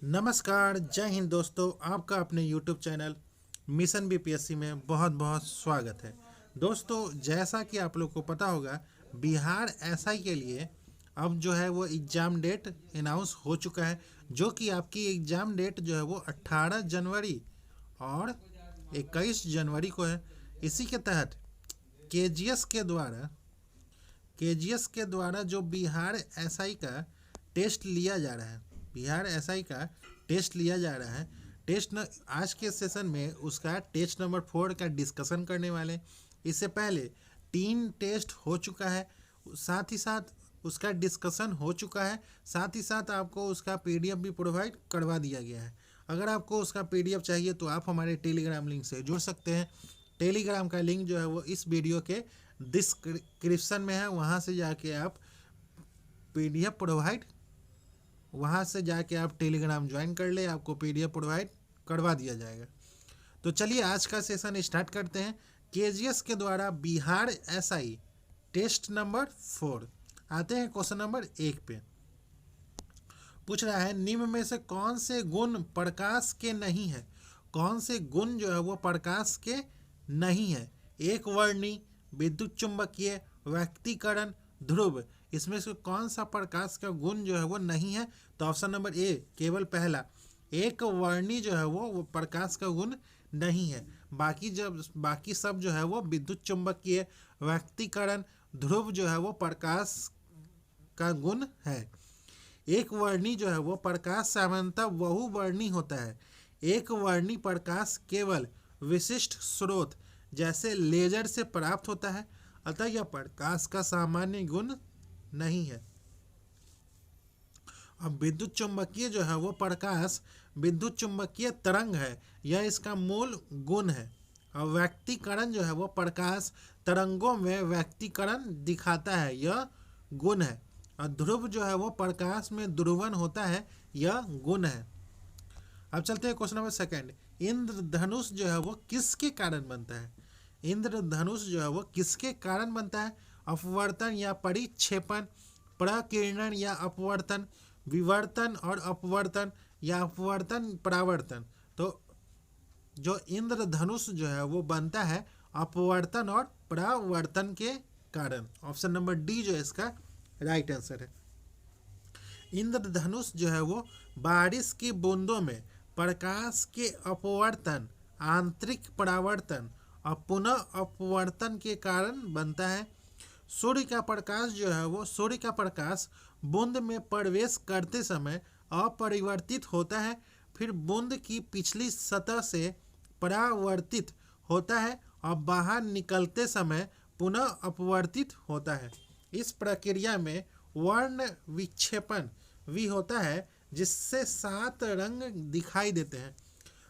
नमस्कार, जय हिंद दोस्तों। आपका अपने YouTube चैनल मिशन बीपीएससी में बहुत बहुत स्वागत है। दोस्तों, जैसा कि आप लोग को पता होगा, बिहार एसआई के लिए अब जो है वो एग्ज़ाम डेट अनाउंस हो चुका है, जो कि आपकी एग्ज़ाम डेट जो है वो 18 जनवरी और 21 जनवरी को है। इसी के तहत केजीएस के द्वारा जो बिहार एसआई का टेस्ट लिया जा रहा है, बिहार एसआई का टेस्ट लिया जा रहा है। आज के सेशन में उसका टेस्ट नंबर 4 का डिस्कशन करने वाले। इससे पहले 3 टेस्ट हो चुका है, साथ ही साथ उसका डिस्कशन हो चुका है, साथ ही साथ आपको उसका पीडीएफ भी प्रोवाइड करवा दिया गया है। अगर आपको उसका पीडीएफ चाहिए तो आप हमारे टेलीग्राम लिंक से जुड़ सकते हैं। टेलीग्राम का लिंक जो है वो इस वीडियो के डिस्क्रिप्शन में है, वहाँ से जाके आप पीडीएफ प्रोवाइड वहाँ से जाके आप टेलीग्राम ज्वाइन कर ले, आपको पीडीएफ प्रोवाइड करवा दिया जाएगा। तो चलिए आज का सेशन स्टार्ट करते हैं। केजीएस के द्वारा बिहार एसआई टेस्ट नंबर 4 आते हैं। क्वेश्चन नंबर 1 पे पूछ रहा है, निम्न में से कौन से गुण प्रकाश के नहीं है। कौन से गुण जो है वो प्रकाश के नहीं है। एक वर्णी, विद्युत चुंबकीय, व्यक्तीकरण, ध्रुव। इसमें से कौन सा प्रकाश का गुण जो है वो नहीं है। तो ऑप्शन नंबर ए, केवल पहला, एक वर्णी जो है वो प्रकाश का गुण नहीं है। बाकी सब जो है वो विद्युत चुंबकीय, व्यक्तीकरण, ध्रुव जो है वो प्रकाश का गुण है। एक वर्णी जो है वो प्रकाश सामान्यतः बहुवर्णी होता है। एक वर्णी प्रकाश केवल विशिष्ट स्रोत जैसे लेजर से प्राप्त होता है, अतः यह प्रकाश का सामान्य गुण नहीं है। अब विद्युत चुंबकीय जो है वो प्रकाश विद्युत चुंबकीय तरंग है, यह इसका मूल गुण है। और व्यक्तीकरण जो है वो प्रकाश तरंगों में व्यक्तीकरण दिखाता है, यह गुण है। और ध्रुव जो है वो प्रकाश में ध्रुवन होता है, यह गुण है। अब चलते हैं क्वेश्चन नंबर 2। इंद्रधनुष जो है वो किसके कारण बनता है। इंद्रधनुष जो है वो किसके कारण बनता है। अपवर्तन या परिक्षेपण, प्रकीर्णन या अपवर्तन, विवर्तन और अपवर्तन, या अपवर्तन परावर्तन। तो जो इंद्रधनुष जो है वो बनता है अपवर्तन और परावर्तन के कारण। ऑप्शन नंबर डी जो है इसका राइट आंसर है। इंद्रधनुष जो है वो बारिश की बूंदों में प्रकाश के अपवर्तन, आंतरिक परावर्तन और पुनः अपवर्तन के कारण बनता है। सूर्य का प्रकाश बूंद में प्रवेश करते समय अपरिवर्तित होता है, फिर बूंद की पिछली सतह से परावर्तित होता है और बाहर निकलते समय पुनः अपवर्तित होता है। इस प्रक्रिया में वर्ण विक्षेपण भी होता है, जिससे 7 रंग दिखाई देते हैं।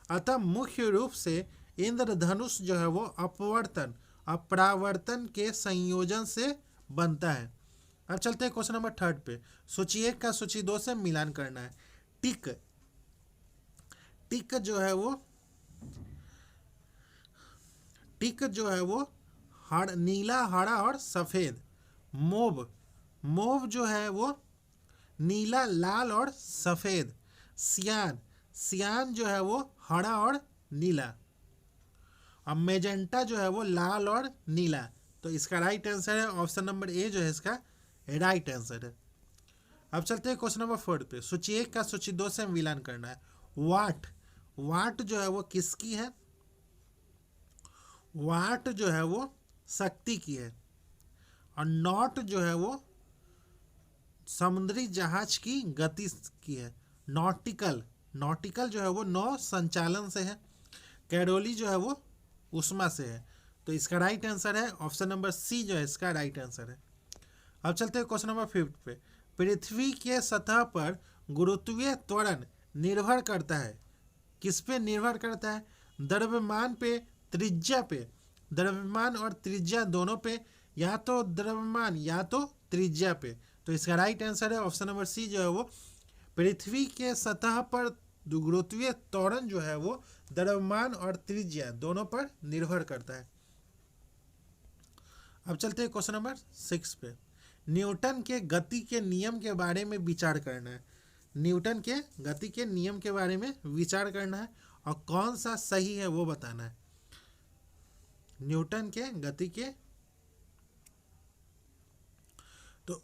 अतः मुख्य रूप से इंद्रधनुष जो है वो अपवर्तन और परावर्तन के संयोजन से बनता है। अब चलते हैं क्वेश्चन नंबर 3 पे। सूची 1 का सूची 2 से मिलान करना है। टिक जो है वो नीला, हरा और सफेद। मोव जो है वो नीला, लाल और सफेद। सियान जो है वो हरा और नीला। अब मेजेंटा जो है वो लाल और नीला। तो इसका राइट आंसर है ऑप्शन नंबर ए जो है इसका राइट आंसर है। अब चलते हैं क्वेश्चन नंबर 4 पे। सूची 1 का सूची 2 से मिलान करना है। वाट जो है वो किसकी है। वाट जो है वो शक्ति की है। और नॉट जो है वो समुद्री जहाज की गति की है। नॉटिकल जो है वो नौ संचालन से है। कैरोली जो है वो उष्मा से है। तो इसका राइट आंसर है ऑप्शन नंबर सी जो है इसका राइट आंसर है। अब चलते हैं क्वेश्चन नंबर 5 पे। पृथ्वी के सतह पर गुरुत्वीय त्वरण निर्भर करता है। किस पे निर्भर करता है। द्रव्यमान पे, त्रिज्या पे। द्रव्यमान और त्रिज्या दोनों पे, या तो द्रव्यमान या तो त्रिज्या पे। तो इसका राइट आंसर है ऑप्शन नंबर सी जो है वो पृथ्वी के सतह पर गुरुत्वीय त्वरण जो है वो द्रव्यमान और त्रिज्या दोनों पर निर्भर करता है। अब चलते हैं क्वेश्चन नंबर 6 पे। न्यूटन के गति के नियम के बारे में विचार करना है। न्यूटन के गति के नियम के बारे में विचार करना है और कौन सा सही है वो बताना है। न्यूटन के गति के तो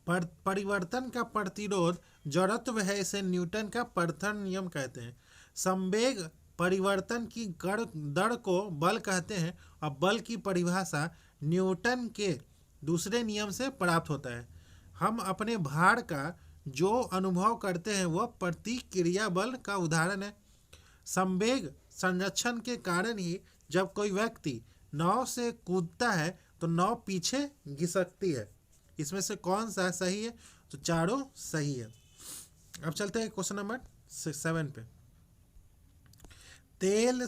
परिवर्तन का प्रतिरोध जड़त्व है, इसे न्यूटन का प्रथम नियम कहते हैं। संवेग परिवर्तन की दर को बल कहते हैं और बल की परिभाषा न्यूटन के दूसरे नियम से प्राप्त होता है। हम अपने भार का जो अनुभव करते हैं वह प्रतिक्रिया बल का उदाहरण है। संवेग संरक्षण के कारण ही जब कोई व्यक्ति नाव से कूदता है तो नाव पीछे घिसकती है। इसमें से कौन सा सही है? तो चारों सही है। अब चलते हैं क्वेश्चन नंबर 7 पे। तेल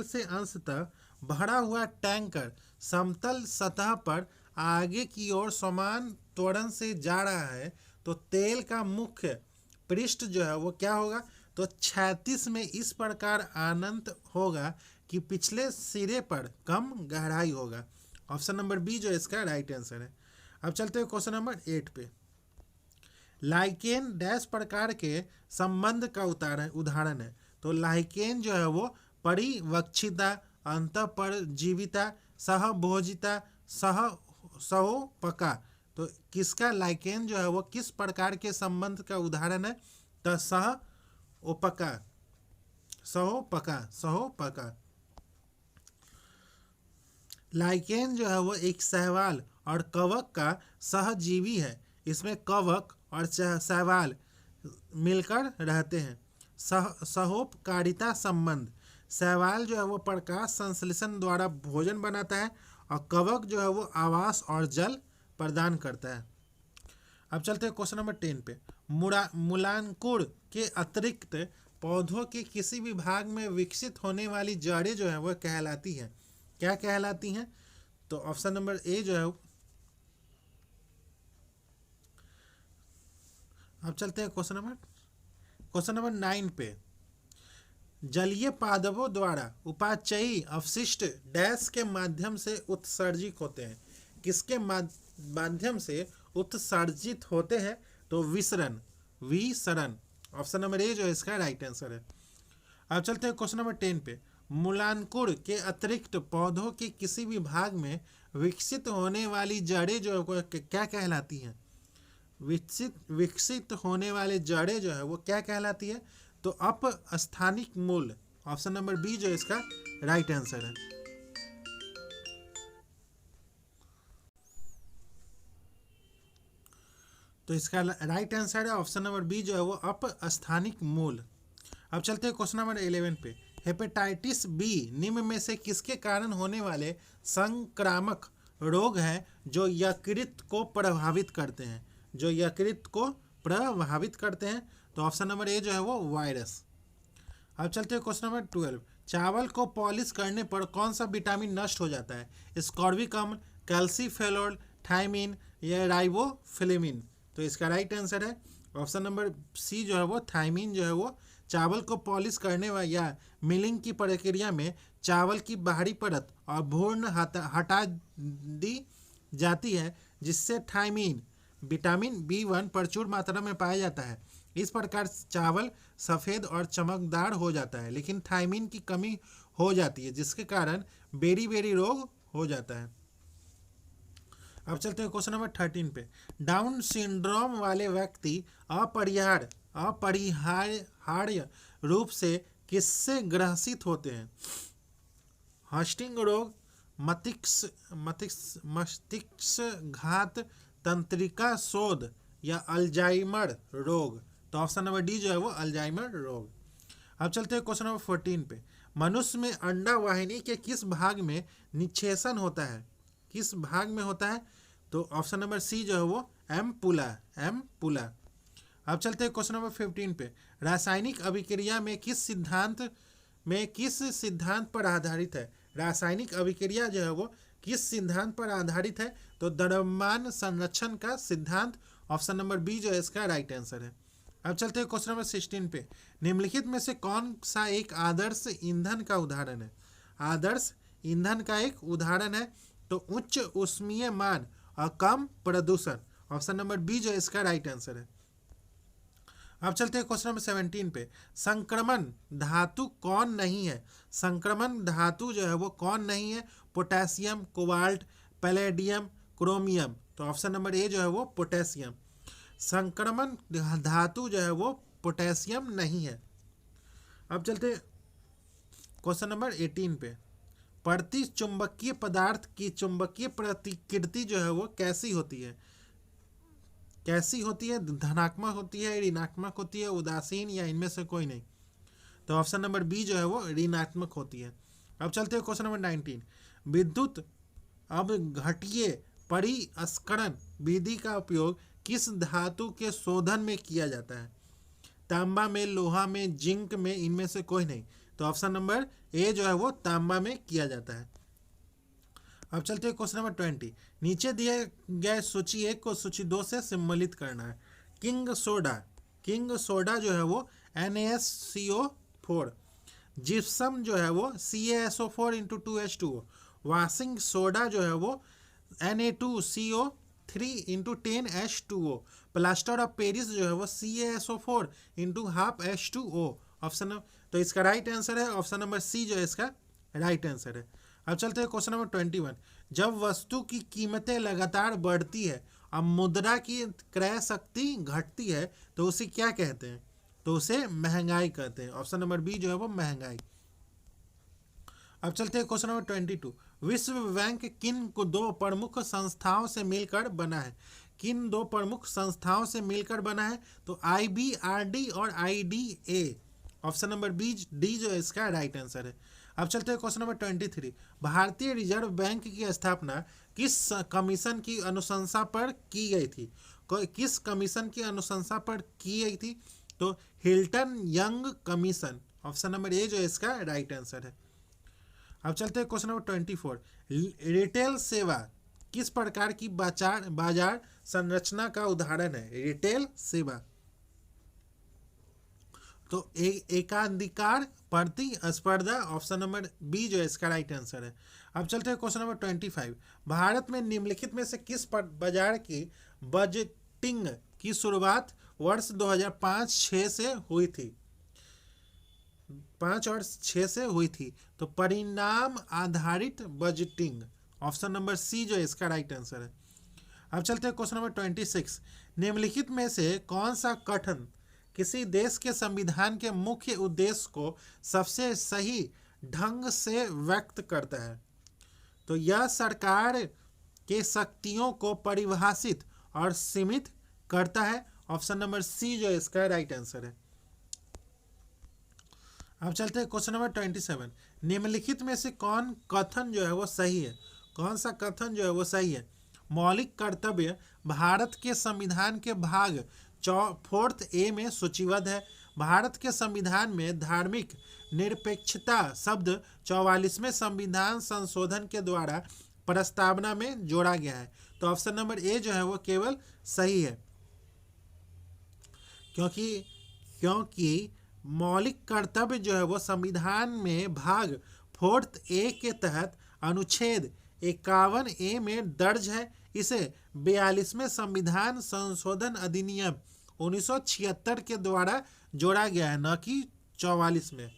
से अंशतः भरा हुआ टैंकर समतल सतह पर आगे की ओर समान त्वरण से जा रहा है, तो तेल का मुख्य पृष्ठ जो है वो क्या होगा? तो क्षैतिज में इस प्रकार अनंत होगा कि पिछले सिरे पर कम गहराई होगा। ऑप्शन नंबर बी जो इसका राइट आंसर है। अब चलते हैं क्वेश्चन नंबर 8 पे। लाइकेन डैश प्रकार के संबंध का उदाहरण है। तो लाइकेन जो है वो परिवक्षिता, अंतःपरजीविता, सहभोजिता, सहोपका। तो किसका लाइकेन जो है वो किस प्रकार के संबंध का उदाहरण है? तो सहोपका। लाइकेन जो है वो एक शैवाल और कवक का सहजीवी है। इसमें कवक और शैवाल मिलकर रहते हैं। सहोपकारिता संबंध, शैवाल जो है वो प्रकाश संश्लेषण द्वारा भोजन बनाता है और कवक जो है वो आवास और जल प्रदान करता है। अब चलते हैं क्वेश्चन नंबर 10 पे। मूलांकुर के अतिरिक्त पौधों के किसी भी भाग में विकसित होने वाली जड़ें जो है वह कहलाती हैं। क्या कहलाती हैं? तो ऑप्शन नंबर ए जो है। अब चलते हैं क्वेश्चन नंबर 9 पे। जलीय पादपों द्वारा उपाचयी अपशिष्ट डैश के माध्यम से उत्सर्जित होते हैं। किसके माध्यम से उत्सर्जित होते हैं? तो विसरण। ऑप्शन नंबर ए जो इसका राइट आंसर है। अब चलते हैं क्वेश्चन नंबर 10 पे। मूलांकुर के अतिरिक्त पौधों के किसी भी भाग में विकसित होने वाली जड़ें जो है क्या कहलाती हैं? विकसित होने वाले जड़ें जो है वो क्या कहलाती है? तो अपस्थानिक मूल। ऑप्शन नंबर बी जो इसका राइट आंसर है। तो इसका राइट आंसर है ऑप्शन नंबर बी जो है वो अपस्थानिक मूल। अब चलते हैं क्वेश्चन नंबर 11 पे। हेपेटाइटिस बी निम्न में से किसके कारण होने वाले संक्रामक रोग हैं जो यकृत को प्रभावित करते हैं? तो ऑप्शन नंबर ए जो है वो वायरस। अब चलते हैं क्वेश्चन नंबर 12। चावल को पॉलिश करने पर कौन सा विटामिन नष्ट हो जाता है? स्कॉर्बिकम, कैल्सीफेरोल, थायमिन या राइबोफ्लेविन। तो इसका राइट आंसर है ऑप्शन नंबर सी जो है वो थायमिन जो है वो चावल को पॉलिश करने या मिलिंग की प्रक्रिया में चावल की बाहरी परत और भूर्ण हटा दी जाती है, जिससे थायमिन विटामिन B1 प्रचुर मात्रा में पाया जाता है। इस प्रकार चावल सफ़ेद और चमकदार हो जाता है, लेकिन थायमिन की कमी हो जाती है जिसके कारण बेरी रोग हो जाता है। अब चलते हैं क्वेश्चन नंबर 13 पे। डाउन सिंड्रोम वाले व्यक्ति अपरिहार्य रूप से किससे ग्रसित होते हैं? हस्टिंग रोग, मस्तिष्कघात, तंत्रिका शोध या अल्जाइमर रोग। तो ऑप्शन नंबर डी जो है वो अल्जाइमर रोग। अब चलते हैं क्वेश्चन नंबर 14 पे। मनुष्य में अंडा वाहिनी के किस भाग में निक्षेपण होता है? किस भाग में होता है? तो ऑप्शन नंबर सी जो है वो एम्पुला। अब चलते हैं क्वेश्चन नंबर 15 पे। रासायनिक अभिक्रिया में किस सिद्धांत पर आधारित है? रासायनिक अभिक्रिया जो है वो किस सिद्धांत पर आधारित है? तो द्रव्यमान संरक्षण का सिद्धांत। ऑप्शन नंबर बी जो है इसका राइट आंसर है। अब चलते हैं क्वेश्चन नंबर 16 पे। निम्नलिखित में से कौन सा एक आदर्श ईंधन का उदाहरण है? आदर्श ईंधन का एक उदाहरण है तो उच्च ऊष्मीय मान और कम प्रदूषण। ऑप्शन नंबर बी जो है इसका राइट आंसर है। अब चलते हैं क्वेश्चन नंबर 17 पे। संक्रमण धातु कौन नहीं है? संक्रमण धातु जो है वो कौन नहीं है? Potassium, cobalt, palladium, chromium. तो ऑप्शन नंबर ए जो है वो पोटेशियम। संक्रमण धातु जो है वो पोटेशियम नहीं है। अब चलते क्वेश्चन नंबर 18 पे। प्रति चुंबकीय पदार्थ की चुंबकीय प्रतिकृति जो है वो कैसी होती है? कैसी होती है? धनात्मक होती है, ऋणात्मक होती है, उदासीन, या इनमें से कोई नहीं? तो ऑप्शन नंबर बी जो है वो ऋणात्मक होती है। अब चलते हैं क्वेश्चन नंबर 19। विद्युत अपघट्य परिष्करण विधि का उपयोग किस धातु के शोधन में किया जाता है? तांबा में, लोहा में, जिंक में, इनमें से कोई नहीं? तो ऑप्शन नंबर ए जो है वो तांबा में किया जाता है। अब चलते हैं क्वेश्चन नंबर 20। नीचे दिए गए सूची 1 को सूची 2 से सम्मिलित करना है। किंग सोडा जो है वो NaSCO4। जिप्सम जो है वो CaSO4 into 2H2O। Washing soda जो है वो Na2CO3 into 10H2O। Plaster of Paris जो है वो CaSO4 into half H2O। Option, तो इसका राइट आंसर है ऑप्शन नंबर सी जो है इसका राइट आंसर है। अब चलते हैं क्वेश्चन नंबर 21। जब वस्तु की कीमतें लगातार बढ़ती है और मुद्रा की क्रय शक्ति घटती है तो उसे क्या कहते हैं? तो उसे महंगाई कहते हैं। ऑप्शन नंबर बी जो है वो महंगाई। अब चलते हैं क्वेश्चन नंबर 22। विश्व बैंक किन को दो प्रमुख संस्थाओं से मिलकर बना है? किन दो प्रमुख संस्थाओं से मिलकर बना है? तो IBRD और IDA। Option number B D जो है इसका राइट आंसर है। अब चलते हैं क्वेश्चन नंबर 23। भारतीय रिजर्व बैंक की स्थापना किस कमीशन की अनुशंसा पर की गई थी? किस कमीशन की अनुशंसा पर की गई थी? तो Hilton young commission. Option number A जो है इसका राइट आंसर है। अब चलते हैं क्वेश्चन नंबर 24। रिटेल सेवा किस प्रकार की बाजार संरचना का उदाहरण है? रिटेल सेवा तो एकाधिकार प्रतिस्पर्धा। ऑप्शन नंबर बी जो है इसका राइट आंसर है। अब चलते हैं क्वेश्चन नंबर 25। भारत में निम्नलिखित में से किस बाजार की बजटिंग की शुरुआत वर्ष 2005-06 से हुई थी? 5 और 6 से हुई थी। तो परिणाम आधारित बजटिंग। ऑप्शन नंबर सी जो है इसका राइट आंसर है। अब चलते हैं क्वेश्चन नंबर 26। निम्नलिखित में से कौन सा कथन किसी देश के संविधान के मुख्य उद्देश्य को सबसे सही ढंग से व्यक्त करता है? तो यह सरकार के शक्तियों को परिभाषित और सीमित करता है। ऑप्शन नंबर सी जो है इसका राइट आंसर है। अब चलते हैं क्वेश्चन नंबर 27। निम्नलिखित में से कौन कथन जो है वो सही है? कौन सा कथन जो है वो सही है? मौलिक कर्तव्य भारत के संविधान के भाग 4 ए में सूचीबद्ध है। भारत के संविधान में धार्मिक निरपेक्षता शब्द 44वें संविधान संशोधन के द्वारा प्रस्तावना में जोड़ा गया है। तो ऑप्शन नंबर ए जो है वो केवल सही है, क्योंकि मौलिक कर्तव्य जो है वो संविधान में भाग 4 ए के तहत अनुच्छेद 51 ए में दर्ज है। इसे 42वें संविधान संशोधन अधिनियम 1976 के द्वारा जोड़ा गया है, न कि 44 में।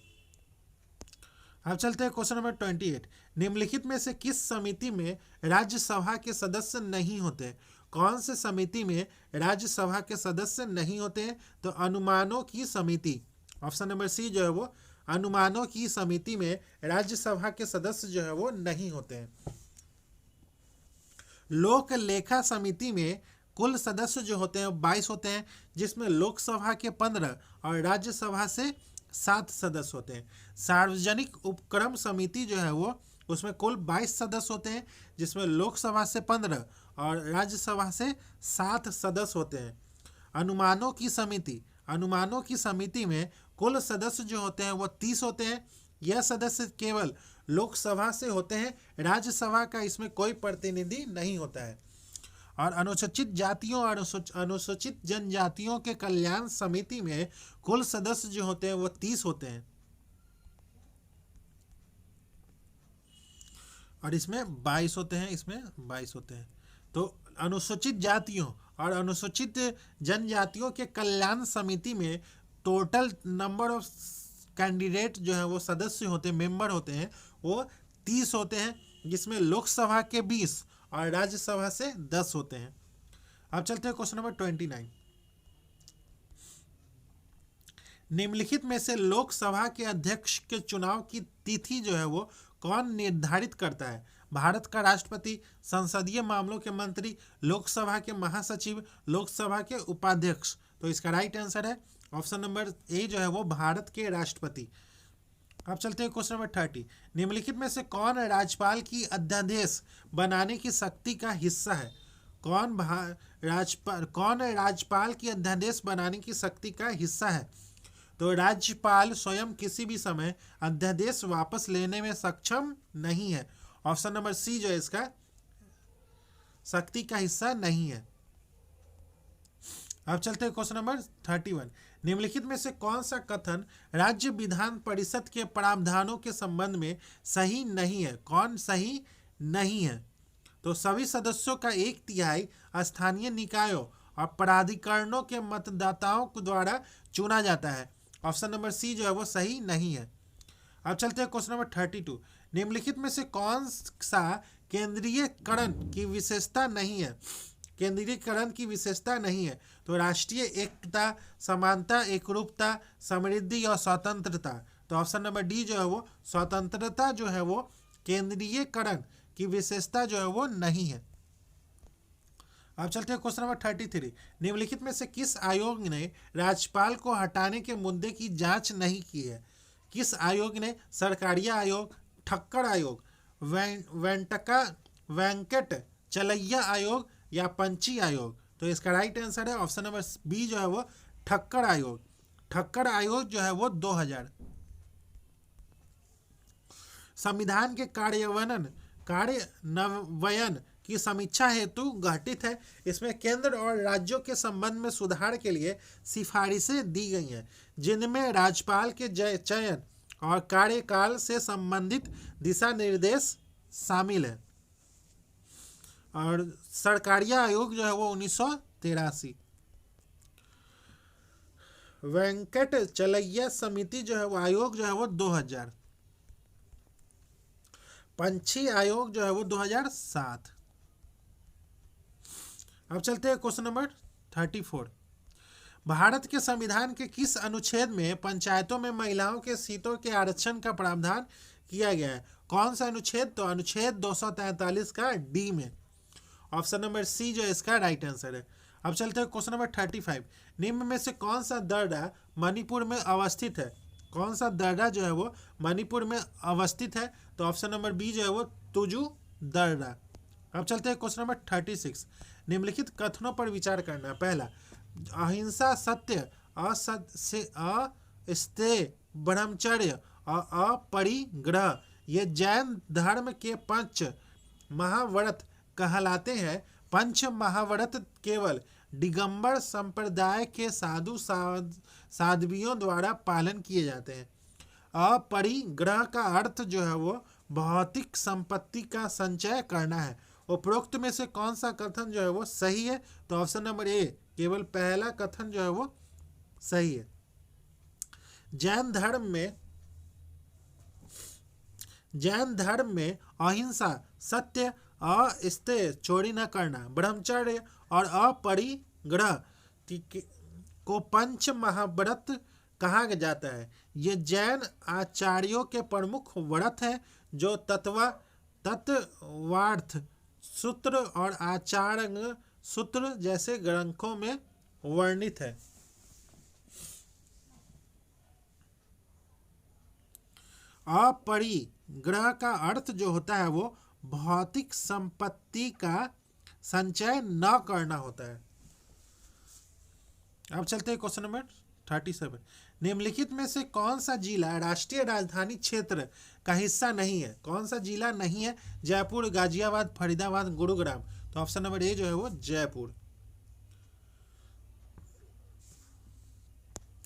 अब चलते हैं क्वेश्चन नंबर 28। निम्नलिखित में से किस समिति में राज्यसभा के सदस्य नहीं होते? कौन से समिति में राज्यसभा के सदस्य नहीं होते हैं? तो अनुमानों की समिति। ऑप्शन नंबर सी जो है वो अनुमानों की समिति में राज्यसभा के सदस्य जो है वो नहीं होते हैं। लोक लेखा समिति में कुल सदस्य जो होते हैं 22 होते हैं, जिसमें लोकसभा के 15 और राज्यसभा से 7 सदस्य होते हैं। सार्वजनिक उपक्रम समिति जो है वो उसमें कुल 22 सदस्य होते हैं, जिसमें लोकसभा से 15 और राज्यसभा से 7 सदस्य होते हैं। अनुमानों की समिति में कुल सदस्य जो होते हैं वो 30 होते हैं। यह सदस्य केवल लोकसभा से होते हैं, राज्यसभा का इसमें कोई प्रतिनिधि नहीं होता है। और अनुसूचित जातियों और अनुसूचित जनजातियों के कल्याण समिति में कुल सदस्य जो होते हैं वो 30 होते हैं, और इसमें 22 होते हैं। तो अनुसूचित जातियों और अनुसूचित जनजातियों के कल्याण समिति में टोटल नंबर ऑफ कैंडिडेट जो है वो सदस्य होते हैं, मेंबर होते हैं, वो 30 होते हैं, जिसमें लोकसभा के 20 और राज्यसभा से 10 होते हैं। अब चलते हैं क्वेश्चन नंबर 29। निम्नलिखित में से लोकसभा के अध्यक्ष के चुनाव की तिथि जो है वो कौन निर्धारित करता है? भारत का राष्ट्रपति, संसदीय मामलों के मंत्री, लोकसभा के महासचिव, लोकसभा के उपाध्यक्ष। तो इसका राइट आंसर है ऑप्शन नंबर ए जो है वो भारत के राष्ट्रपति। अब चलते हैं क्वेश्चन नंबर 30। निम्नलिखित में से कौन राज्यपाल की अध्यादेश बनाने की शक्ति का हिस्सा है? कौन राज्यपाल की अध्यादेश बनाने की शक्ति का हिस्सा है? तो राज्यपाल स्वयं किसी भी समय अध्यादेश वापस लेने में सक्षम नहीं है। ऑप्शन नंबर सी जो है इसका शक्ति का हिस्सा नहीं है। अब चलते हैं क्वेश्चन नंबर 31। निम्नलिखित में से कौन सा कथन राज्य विधान परिषद के प्रावधानों के संबंध में सही नहीं है? कौन सही नहीं है? तो सभी सदस्यों का 1/3 स्थानीय निकायों और प्राधिकरणों के मतदाताओं द्वारा चुना जाता है। ऑप्शन नंबर सी जो है वो सही नहीं है। अब चलते हैं क्वेश्चन नंबर 32। निम्नलिखित में से कौन सा केंद्रीयकरण की विशेषता नहीं है? केंद्रीयकरण की विशेषता नहीं है। तो राष्ट्रीय एकता, समानता, एकरूपता, समृद्धि और स्वतंत्रता। तो ऑप्शन नंबर डी जो है वो स्वतंत्रता जो है वो केंद्रीयकरण की विशेषता जो है वो नहीं है। अब चलते हैं क्वेश्चन नंबर 33। निम्नलिखित में से किस आयोग ने राज्यपाल को हटाने के मुद्दे की जांच नहीं की है? किस आयोग ने? सरकारिया आयोग, ठक्कर आयोग, वेंकट चलैया आयोग या पंची आयोग। तो इसका राइट आंसर है ऑप्शन नंबर बी जो है वो ठक्कर आयोग। ठक्कर आयोग जो है वो 2000। संविधान के कार्यान्वयन की समीक्षा हेतु गठित है। इसमें केंद्र और राज्यों के संबंध में सुधार के लिए सिफारिशें दी गई हैं, जिनमें राज्यपाल के चयन और कार्यकाल से संबंधित दिशा निर्देश शामिल है। और सरकारिया आयोग जो है वो 1983। वेंकट चलैया समिति जो है वो आयोग जो है वो 2000। पंछी आयोग जो है वो 2007। अब चलते हैं क्वेश्चन नंबर 34। भारत के संविधान के किस अनुच्छेद में पंचायतों में महिलाओं के सीटों के आरक्षण का प्रावधान किया गया है? कौन सा अनुच्छेद? तो अनुच्छेद 243 का डी में। ऑप्शन नंबर सी जो है इसका राइट आंसर है। अब चलते हैं क्वेश्चन नंबर 35। निम्न में से कौन सा दर्रा मणिपुर में अवस्थित है? कौन सा दर्रा जो है वो मणिपुर में अवस्थित है? तो ऑप्शन नंबर बी जो है वो तुजू दर्रा। अब चलते हैं क्वेश्चन नंबर 36। निम्नलिखित कथनों पर विचार करना। पहला, अहिंसा, सत्य, अस्तेय, ब्रह्मचर्य और अपरिग्रह ये जैन धर्म के पंच महाव्रत कहलाते हैं। पंच महाव्रत केवल दिगंबर संप्रदाय के साधु साध्वियों द्वारा पालन किए जाते हैं। अपरिग्रह का अर्थ जो है वो भौतिक संपत्ति का संचय करना है। उपरोक्त में से कौन सा कथन जो है वो सही है? तो ऑप्शन नंबर ए केवल पहला कथन जो है वो सही है। जैन धर्म में अहिंसा, सत्य, अस्तेय चोरी न करना, ब्रह्मचर्य और अपरिग्रह को पंच महाव्रत कहा जाता है। ये जैन आचार्यों के प्रमुख व्रत हैं जो तत्वार्थ सूत्र और आचार्य सूत्र जैसे ग्रंथों में वर्णित है। अपरिग्रह का अर्थ जो होता है वो भौतिक संपत्ति का संचय न करना होता है। अब चलते हैं क्वेश्चन नंबर 37। निम्नलिखित में से कौन सा जिला राष्ट्रीय राजधानी क्षेत्र का हिस्सा नहीं है? कौन सा जिला नहीं है? जयपुर, गाजियाबाद, फरीदाबाद, गुरुग्राम। तो ऑप्शन नंबर ए जो है वो जयपुर।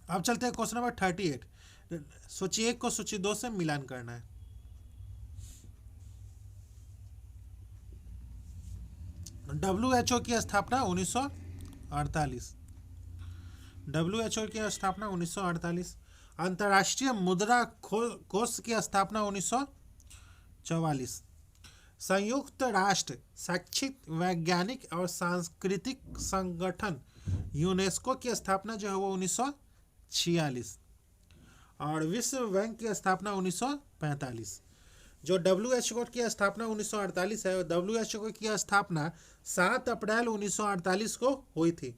अब चलते हैं क्वेश्चन नंबर 38। सूची 1 को सूची 2 से मिलान करना है। WHO की स्थापना 1948। WHO की स्थापना 1948। अंतर्राष्ट्रीय मुद्रा कोष की स्थापना 1944। संयुक्त राष्ट्र शैक्षिक वैज्ञानिक और सांस्कृतिक संगठन यूनेस्को की स्थापना जो है वो 1946। और विश्व बैंक की स्थापना 1945। जो WHO की स्थापना 1948 है, WHO की स्थापना 7 अप्रैल 1948 को हुई थी।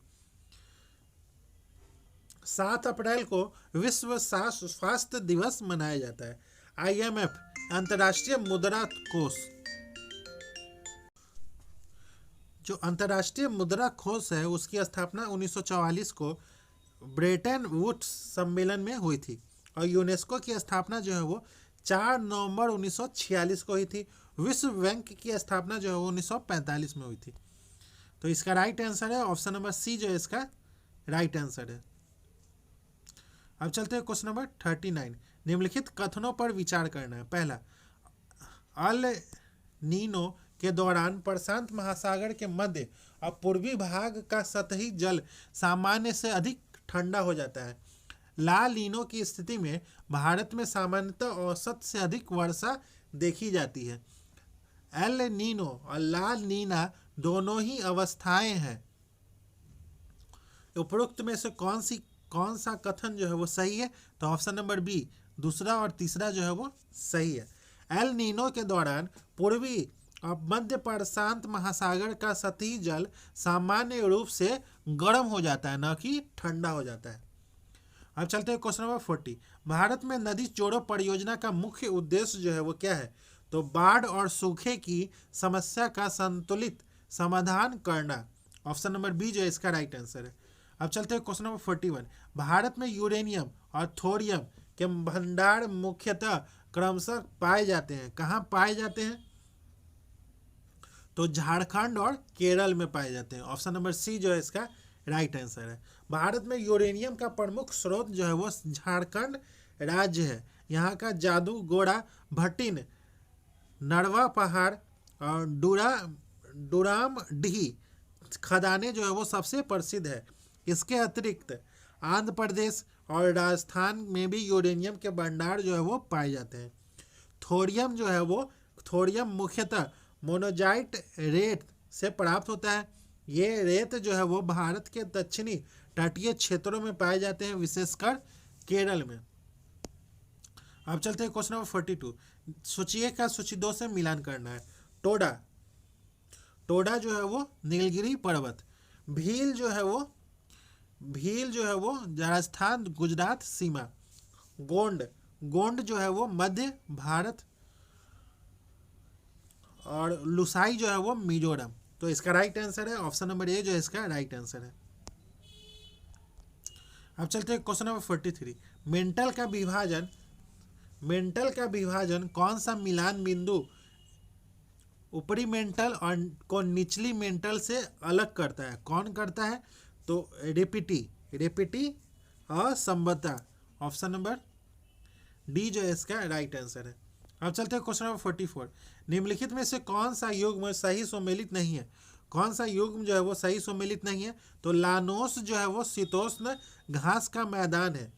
7 अप्रैल को विश्व स्वास्थ्य दिवस मनाया जाता है। IMF अंतर्राष्ट्रीय मुद्रा कोष, जो अंतर्राष्ट्रीय मुद्रा कोष है उसकी स्थापना 1944 को ब्रेटन वुड्स सम्मेलन में हुई थी। और यूनेस्को की स्थापना जो है वो 4 नवंबर 1946 को हुई थी। विश्व बैंक की स्थापना जो है वो 1945 में हुई थी। तो इसका राइट आंसर है ऑप्शन नंबर सी, जो है इसका राइट आंसर है। अब चलते हैं क्वेश्चन नंबर 39। निम्नलिखित कथनों पर विचार करना है। पहला, अल नीनो के दौरान प्रशांत महासागर के मध्य और पूर्वी भाग का सतही जल सामान्य से अधिक ठंडा हो जाता है। ला नीनो की स्थिति में भारत में सामान्यतः औसत से अधिक वर्षा देखी जाती है। एल नीनो और ला नीना दोनों ही अवस्थाएं हैं। उपरोक्त में से कौन सा कथन जो है वो सही है? तो ऑप्शन नंबर बी, दूसरा और तीसरा जो है वो सही है। एल नीनो के दौरान पूर्वी और मध्य प्रशांत महासागर का सतही जल सामान्य रूप से गर्म हो जाता है, न कि ठंडा हो जाता है। अब चलते हैं क्वेश्चन नंबर 40। भारत में नदी जोड़ो परियोजना का मुख्य उद्देश्य जो है वो क्या है? तो बाढ़ और सूखे की समस्या का संतुलित समाधान करना। ऑप्शन नंबर बी जो है इसका राइट आंसर है। अब चलते हैं क्वेश्चन नंबर 41। भारत में यूरेनियम और थोरियम के भंडार मुख्यतः क्रमशः पाए जाते हैं। कहाँ पाए जाते हैं? तो झारखंड और केरल में पाए जाते हैं। ऑप्शन नंबर सी जो है इसका राइट आंसर है। भारत में यूरेनियम का प्रमुख स्रोत जो है वो झारखंड राज्य है। यहाँ का जादूगोड़ा भट्टिन, नरवा पहाड़ और डूरामडीही खदानें जो है वो सबसे प्रसिद्ध है। इसके अतिरिक्त आंध्र प्रदेश और राजस्थान में भी यूरेनियम के भंडार जो है वो पाए जाते हैं। थोरियम जो है वो थोरियम मुख्यतः मोनोजाइट रेत से प्राप्त होता है। ये रेत जो है वो भारत के दक्षिणी तटीय क्षेत्रों में पाए जाते हैं, विशेषकर केरल में। अब चलते हैं क्वेश्चन नंबर 42। सूची 1 का सूची 2 से मिलान करना है। टोडा जो है वो नीलगिरी पर्वत। भील जो है वो राजस्थान गुजरात सीमा। गोंड जो है वो मध्य भारत। और लुसाई जो है वो मिजोरम। तो इसका राइट आंसर है ऑप्शन नंबर ए, जो है इसका राइट आंसर है। अब चलते हैं क्वेश्चन नंबर 43। मेंटल का विभाजन कौन सा मिलान बिंदु ऊपरी मेंटल और को निचली मेंटल से अलग करता है? कौन करता है? तो रेपिटी और संबद्धा। ऑप्शन नंबर डी जो है इसका राइट आंसर है। अब चलते हैं क्वेश्चन नंबर 44। निम्नलिखित में से कौन सा युग्म सही सम्मिलित नहीं है? कौन सा युग्म जो है वो सही सम्मिलित नहीं है? तो लानोस जो है वो शीतोष्ण घास का मैदान है।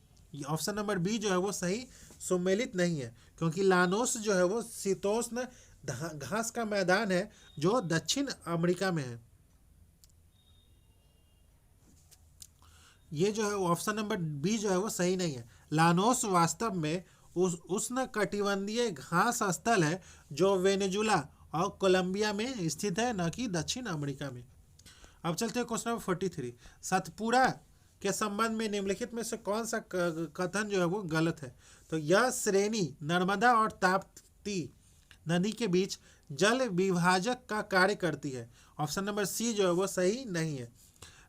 ऑप्शन नंबर बी जो है वो सही सम्मिलित नहीं है, क्योंकि लानोस जो है वो शीतोष्ण घास का मैदान है जो दक्षिण अमेरिका में है। ये जो है ऑप्शन नंबर बी जो है वो सही नहीं है। लानोस वास्तव में उष्ण कटिबंधीय घास स्थल है जो वेनेजुला और कोलंबिया में स्थित है, न कि दक्षिण अमेरिका में। अब चलते हैं क्वेश्चन नंबर 43। सतपुड़ा के संबंध में निम्नलिखित में से कौन सा कथन जो है वो गलत है? तो यह श्रेणी नर्मदा और ताप्ती नदी के बीच जल विभाजक का कार्य करती है। ऑप्शन नंबर सी जो है वो सही नहीं है।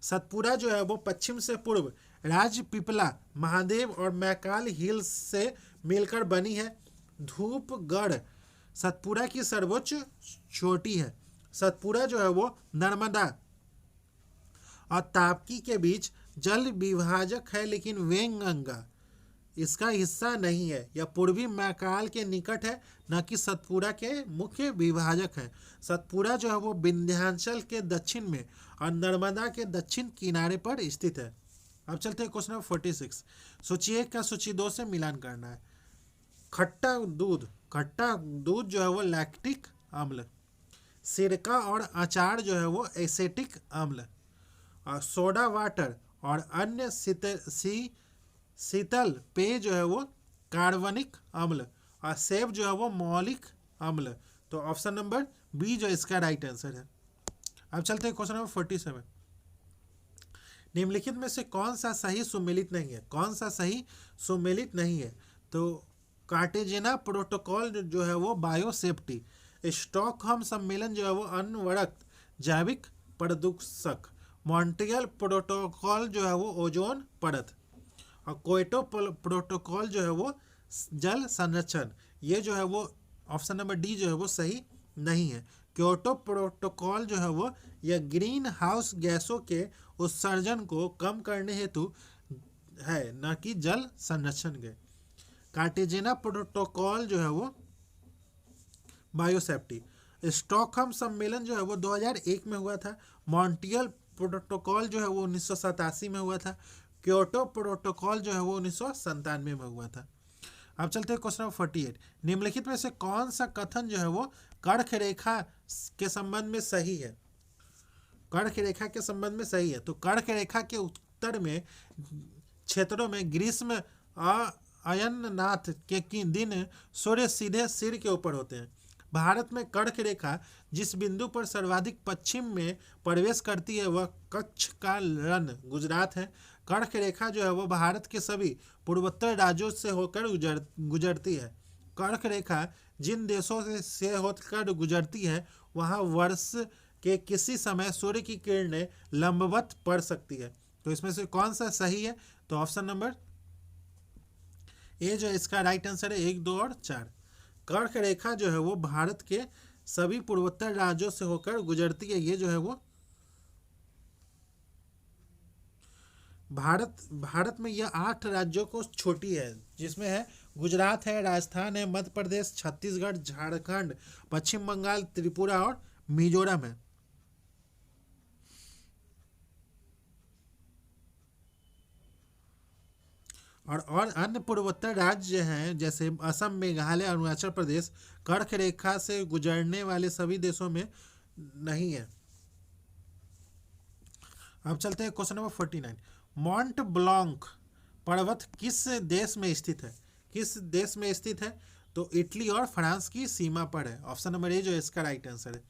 सतपुड़ा जो है वो पश्चिम से पूर्व राजपीपला, महादेव और मैकाल हिल्स से मिलकर बनी है। धूपगढ़ सतपुड़ा की सर्वोच्च चोटी है। सतपुड़ा जो है वो नर्मदा और ताप्ती के बीच जल विभाजक है, लेकिन वेंगंगा इसका हिस्सा नहीं है। यह पूर्वी मैकाल के निकट है, न कि सतपुड़ा के मुख्य विभाजक है। सतपुड़ा जो है वो विंध्याचल के दक्षिण में और नर्मदा के दक्षिण किनारे पर स्थित है। अब चलते हैं क्वेश्चन नंबर 46। सूची 1 का सूची 2 से मिलान करना है। खट्टा दूध जो है वो लैक्टिक अम्ल, सिरका और अचार जो है वो एसेटिक अम्ल, और सोडा वाटर और अन्य शीतल पेय जो है वो कार्बनिक अम्ल, और सेब जो है वो मौलिक अम्ल। तो ऑप्शन नंबर बी जो इसका राइट आंसर है। अब चलते हैं क्वेश्चन नंबर 47। निम्नलिखित में से कौन सा सही सुमेलित नहीं है? कौन सा सही सुमेलित नहीं है? तो कार्टेजेना प्रोटोकॉल जो है वो बायोसेफ्टी, स्टॉकहोम सम्मेलन जो है वो अनवरत जैविक प्रदूषक, मॉन्ट्रियल प्रोटोकॉल जो है वो ओजोन परत, और क्योटो प्रोटोकॉल जो है वो जल संरक्षण। ये जो है वो ऑप्शन नंबर डी जो है वो सही नहीं है। क्योटो प्रोटोकॉल जो है वो यह ग्रीन हाउस गैसों के उत्सर्जन को कम करने हेतु है, न कि जल संरक्षण के। कार्टेजेना प्रोटोकॉल जो है वो बायोसेफ्टी। स्टॉकहोम सम्मेलन जो है वो 2001 में हुआ था। मॉन्ट्रियल प्रोटोकॉल जो है वो 1987 में हुआ था। क्योटो प्रोटोकॉल जो है वो 1997 में हुआ था। अब चलते हैं क्वेश्चन नंबर 48। निम्नलिखित में से कौन सा कथन जो है वो कर्क रेखा के संबंध में सही है? कर्क रेखा के संबंध में सही है। तो कर्क रेखा के उत्तर में क्षेत्रों में ग्रीष्म अयननाथ के दिन सूर्य सीधे सिर के ऊपर होते हैं। भारत में कर्क रेखा जिस बिंदु पर सर्वाधिक पश्चिम में प्रवेश करती है वह कच्छ का रण गुजरात है। कर्क रेखा जो है वो भारत के सभी पूर्वोत्तर राज्यों से होकर गुजरती है। कर्क रेखा जिन देशों से होकर गुजरती है वहाँ वर्ष के किसी समय सूर्य की किरणें लंबवत पड़ सकती है। तो इसमें से कौन सा सही है? तो ऑप्शन नंबर ए जो इसका राइट आंसर है 1, 2 और 4। कर्क रेखा जो है वो भारत के सभी पूर्वोत्तर राज्यों से होकर गुजरती है। ये जो है वो भारत में यह 8 राज्यों को छोटी है, जिसमें है गुजरात है, राजस्थान है, मध्य प्रदेश, छत्तीसगढ़, झारखंड, पश्चिम बंगाल, त्रिपुरा और मिजोरम है। और अन्य पूर्वोत्तर राज्य हैं जैसे असम, मेघालय, अरुणाचल प्रदेश कर्क रेखा से गुजरने वाले सभी देशों में नहीं है। अब चलते हैं क्वेश्चन नंबर 49। मॉन्ट ब्लॉन्क पर्वत किस देश में स्थित है? किस देश में स्थित है? तो इटली और फ्रांस की सीमा पर है। ऑप्शन नंबर ए जो इसका राइट आंसर है।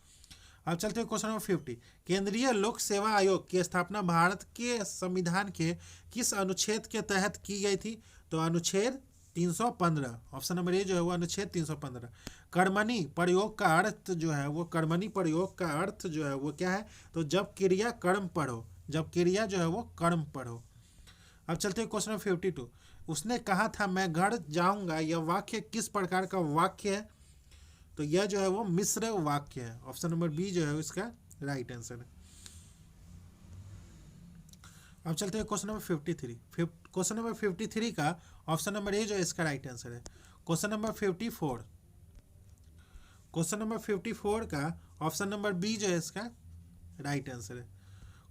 अब चलते हैं क्वेश्चन नंबर 50। केंद्रीय लोक सेवा आयोग की स्थापना भारत के संविधान के किस अनुच्छेद के तहत की गई थी? तो अनुच्छेद 315। ऑप्शन नंबर ए जो है वो अनुच्छेद 315। कर्मणी प्रयोग का अर्थ जो है वो क्या है? तो जब क्रिया कर्म पर हो, जब क्रिया जो है वो कर्म पर हो। अब चलते हैं क्वेश्चन नंबर 52। उसने कहा था मैं घर जाऊंगा, यह वाक्य किस प्रकार का वाक्य है? तो यह जो है वो मिश्र वाक्य है। ऑप्शन नंबर बी जो है इसका राइट आंसर है। अब चलते हैं क्वेश्चन नंबर 53। क्वेश्चन नंबर 53 का ऑप्शन नंबर ए जो है इसका राइट आंसर है। Question number 54। क्वेश्चन नंबर 54 का ऑप्शन नंबर बी जो है इसका राइट आंसर है।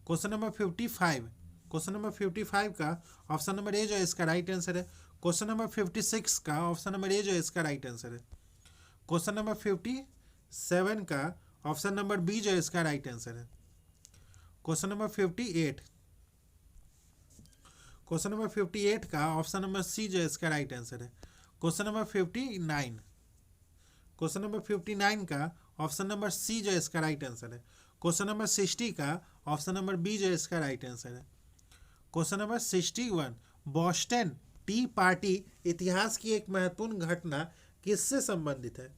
Question number 55। क्वेश्चन नंबर 55 का ऑप्शन नंबर ए जो है इसका राइट आंसर है। क्वेश्चन नंबर 56 का ऑप्शन नंबर ए जो है इसका राइट आंसर है। क्वेश्चन नंबर 57 का ऑप्शन नंबर बी जो है इसका राइट आंसर है। Question number 58। क्वेश्चन नंबर 58 का ऑप्शन नंबर सी जो है इसका राइट आंसर है। Question number 59। क्वेश्चन नंबर 59 का ऑप्शन नंबर सी जो है इसका राइट आंसर है। क्वेश्चन नंबर 60 का ऑप्शन नंबर बी जो है इसका राइट आंसर है। Question number 61। Boston T party इतिहास की एक महत्वपूर्ण घटना किससे संबंधित है?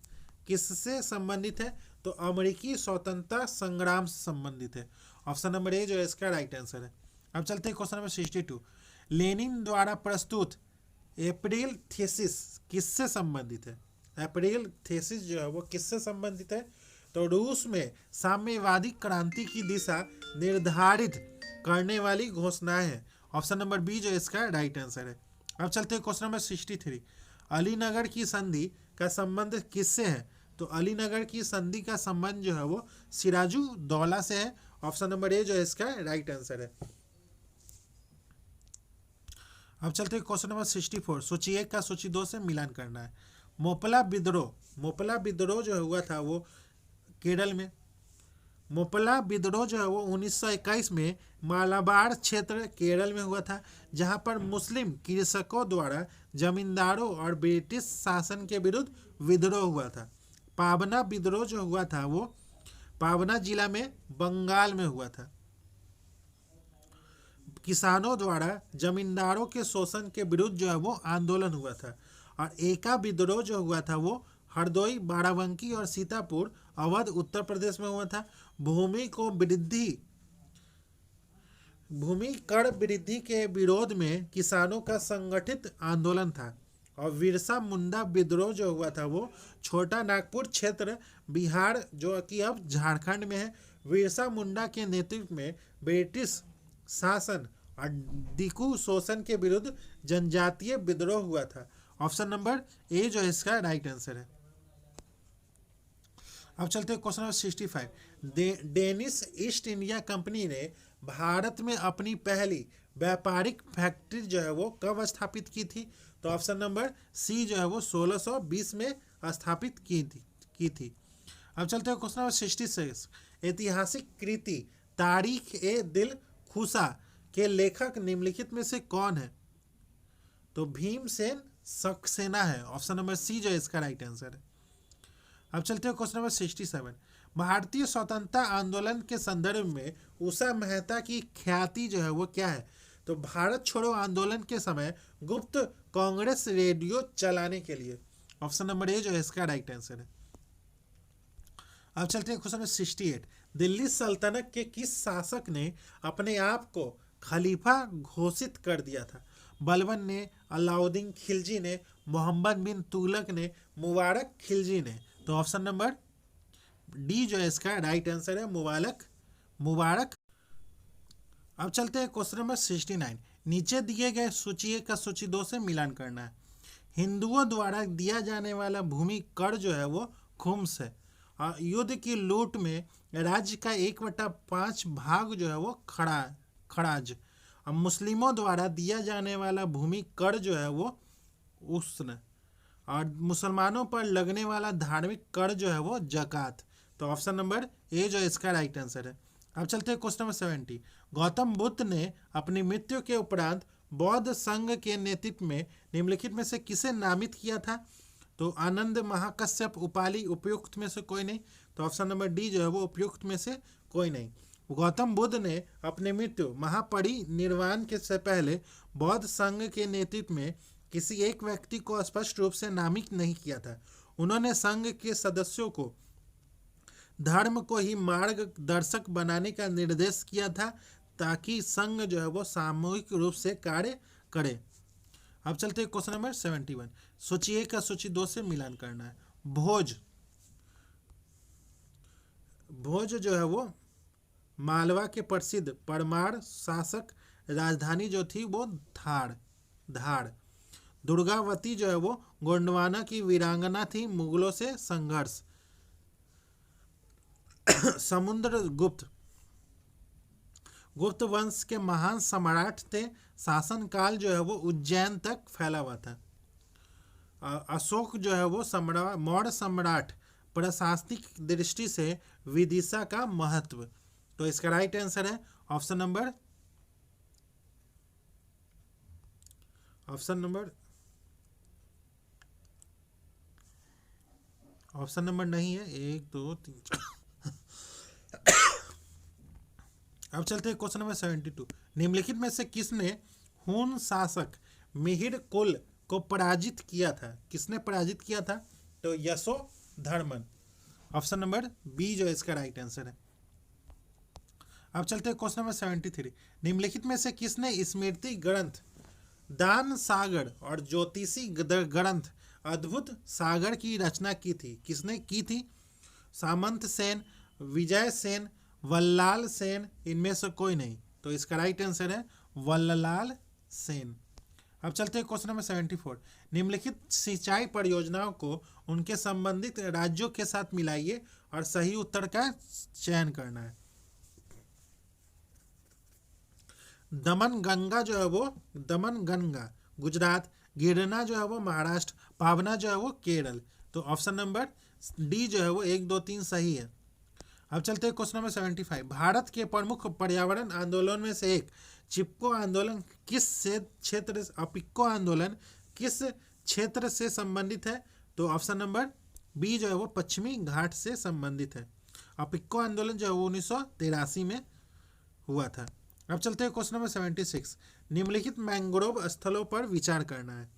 किससे संबंधित है? तो अमेरिकी स्वतंत्रता संग्राम से संबंधित है। ऑप्शन नंबर ए जो है इसका राइट आंसर है। अब चलते हैं क्वेश्चन नंबर 62। लेनिन द्वारा प्रस्तुत अप्रैल थीसिस किससे संबंधित है? अप्रैल थीसिस जो है वो किससे संबंधित है? तो रूस में साम्यवादी क्रांति की दिशा निर्धारित करने वाली घोषणाएं है। ऑप्शन नंबर बी जो इसका राइट आंसर है। अब चलते हैं क्वेश्चन नंबर 63। अलीनगर की संधि का संबंध किससे है? तो अलीनगर की संधि का संबंध जो है वो सिराजु दौला से है। ऑप्शन नंबर ए जो है इसका राइट आंसर है। अब चलते हैं क्वेश्चन नंबर 64। सूची 1 का सूची 2 से मिलान करना है। मोपला विद्रोह जो हुआ था वो केरल में। मोपला विद्रोह जो है वो 1921 में मालाबार क्षेत्र केरल में हुआ था, जहां पर मुस्लिम कृषकों द्वारा जमींदारों और ब्रिटिश शासन के विरुद्ध विद्रोह हुआ था। पाबना विद्रोह जो हुआ था वो पाबना जिला में बंगाल में हुआ था। किसानों द्वारा जमींदारों के शोषण के विरुद्ध जो है वो आंदोलन हुआ था। और एका विद्रोह जो हुआ था वो हरदोई, बाराबंकी और सीतापुर, अवध, उत्तर प्रदेश में हुआ था। भूमि कर वृद्धि के विरोध में किसानों का संगठित आंदोलन था। और बिरसा मुंडा विद्रोह जो हुआ था वो छोटा नागपुर क्षेत्र, बिहार जो कि अब झारखंड में है। बिरसा मुंडा के नेतृत्व में ब्रिटिश शासन और दिकू शोषण के विरुद्ध जनजातीय विद्रोह हुआ था। ऑप्शन नंबर ए जो है इसका राइट आंसर है। अब चलते हैं question number 65। Danish east India company ने भारत में अपनी पहली व्यापारिक फैक्ट्री जो है वो कब स्थापित की थी? तो ऑप्शन नंबर सी जो है वो 1620 में स्थापित की थी। अब चलते हैं क्वेश्चन नंबर 66। ऐतिहासिक कृति तारीख ए दिल खुशा के लेखक निम्नलिखित में से कौन है? तो भीमसेन सक्सेना है। ऑप्शन नंबर सी जो है इसका राइट आंसर है। अब चलते हैं क्वेश्चन नंबर 67। भारतीय स्वतंत्रता आंदोलन के संदर्भ में उषा मेहता की ख्याति जो है वो क्या है? तो भारत छोड़ो आंदोलन के समय गुप्त कांग्रेस रेडियो चलाने के लिए। ऑप्शन नंबर ए जो है इसका राइट आंसर है। अब चलते हैं क्वेश्चन नंबर 68। दिल्ली सल्तनत के किस शासक ने अपने आप को खलीफा घोषित कर दिया था? बलबन ने, अलाउद्दीन खिलजी ने, मोहम्मद बिन तुगलक ने, मुबारक खिलजी ने। तो ऑप्शन नंबर डी जो है इसका राइट आंसर है, मुबारक। अब चलते हैं क्वेश्चन नंबर 69। नीचे दिए गए सूची 1 का सूची 2 से मिलान करना है। हिंदुओं द्वारा दिया जाने वाला भूमि कर जो है वो खुम्स है। युद्ध की लूट में राज्य का 1/5 भाग जो है वो खराज। अब मुस्लिमों द्वारा दिया जाने वाला भूमि कर जो है वो उस्न। और मुसलमानों पर लगने वाला धार्मिक कर जो है वो जकात। तो ऑप्शन नंबर ए जो है इसका राइट आंसर है। अब चलते हैं क्वेश्चन नंबर 70। गौतम बुद्ध ने अपनी मृत्यु के उपरांत बौद्ध संघ के नेतृत्व में निम्नलिखित में से किसे नामित किया था? तो आनंद, महाकश्यप, उपाली, उपयुक्त में से कोई नहीं। तो ऑप्शन नंबर डी जो है वो उपयुक्त में से कोई नहीं। गौतम बुद्ध ने अपनी मृत्यु महापरिनिर्वाण के से पहले बौद्ध संघ के नेतृत्व में किसी एक व्यक्ति को स्पष्ट रूप से नामित नहीं किया था। उन्होंने संघ के सदस्यों को धर्म को ही मार्गदर्शक बनाने का निर्देश किया था, ताकि संघ जो है वो सामूहिक रूप से कार्य करे। अब चलते हैं क्वेश्चन नंबर 71। सूची 1 का सूची 2 से मिलान करना है। भोज जो है वो मालवा के प्रसिद्ध परमार शासक, राजधानी जो थी वो धार। दुर्गावती जो है वो गोंडवाना की वीरांगना थी, मुगलों से संघर्ष। गुप्त वंश के महान सम्राट थे। शासनकाल जो है वो उज्जैन तक फैला हुआ था। अशोक जो है वो मौर्य सम्राट। प्रशासनिक दृष्टि से विदिशा का महत्व। तो इसका राइट आंसर है ऑप्शन नंबर नहीं है, 1 2 3 4। अब चलते हैं क्वेश्चन नंबर 72। निम्नलिखित में से किसने हुन शासक मिहिर कुल को पराजित किया था? किसने पराजित किया था? तो यशोधर्मन। ऑप्शन नंबर बी जो है इसका राइट आंसर है। अब चलते हैं क्वेश्चन नंबर 73। निम्नलिखित में से किसने स्मृति ग्रंथ दान सागर और ज्योतिषी ग्रंथ अद्भुत सागर की रचना की थी? किसने की थी? सामंत सेन, विजय सेन, वल्लाल सेन, इनमें से कोई नहीं। तो इसका राइट आंसर है वल्लाल सेन। अब चलते हैं क्वेश्चन नंबर 74। निम्नलिखित सिंचाई परियोजनाओं को उनके संबंधित राज्यों के साथ मिलाइए और सही उत्तर का चयन करना है। दमन गंगा जो है वो दमन गंगा गुजरात, गिरना जो है वो महाराष्ट्र, पावना जो है वो केरल। तो ऑप्शन नंबर डी जो है वो 1 2 3 सही है। अब चलते हैं क्वेश्चन नंबर 75। भारत के प्रमुख पर्यावरण आंदोलन में से एक चिपको आंदोलन किस से क्षेत्र अपिको आंदोलन किस क्षेत्र से संबंधित है? तो ऑप्शन नंबर बी जो है वो पश्चिमी घाट से संबंधित है। अपिको आंदोलन जो है वो 1983 में हुआ था। अब चलते हैं क्वेश्चन नंबर 76। निम्नलिखित मैंग्रोव स्थलों पर विचार करना है।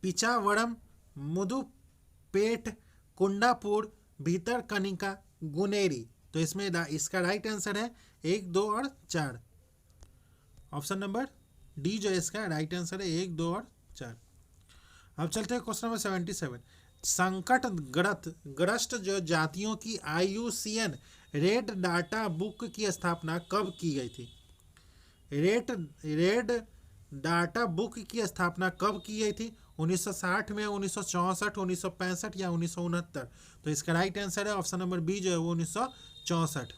पिचावरम, मुदुपेट, कुंडापुर, भीतरकनिका, गुनेरी। तो इसमें इसका राइट आंसर है 1 2 और 4। ऑप्शन नंबर डी जो है इसका राइट आंसर है 1 2 और 4। अब चलते हैं क्वेश्चन नंबर 77। संकट ग्रस्त जो जातियों की IUCN रेड डाटा बुक की स्थापना कब की गई थी? रेड डाटा बुक की स्थापना कब की गई थी? 1960 में, 1964, 1965 या 1969? तो इसका राइट आंसर है ऑप्शन नंबर बी जो है वो 1964।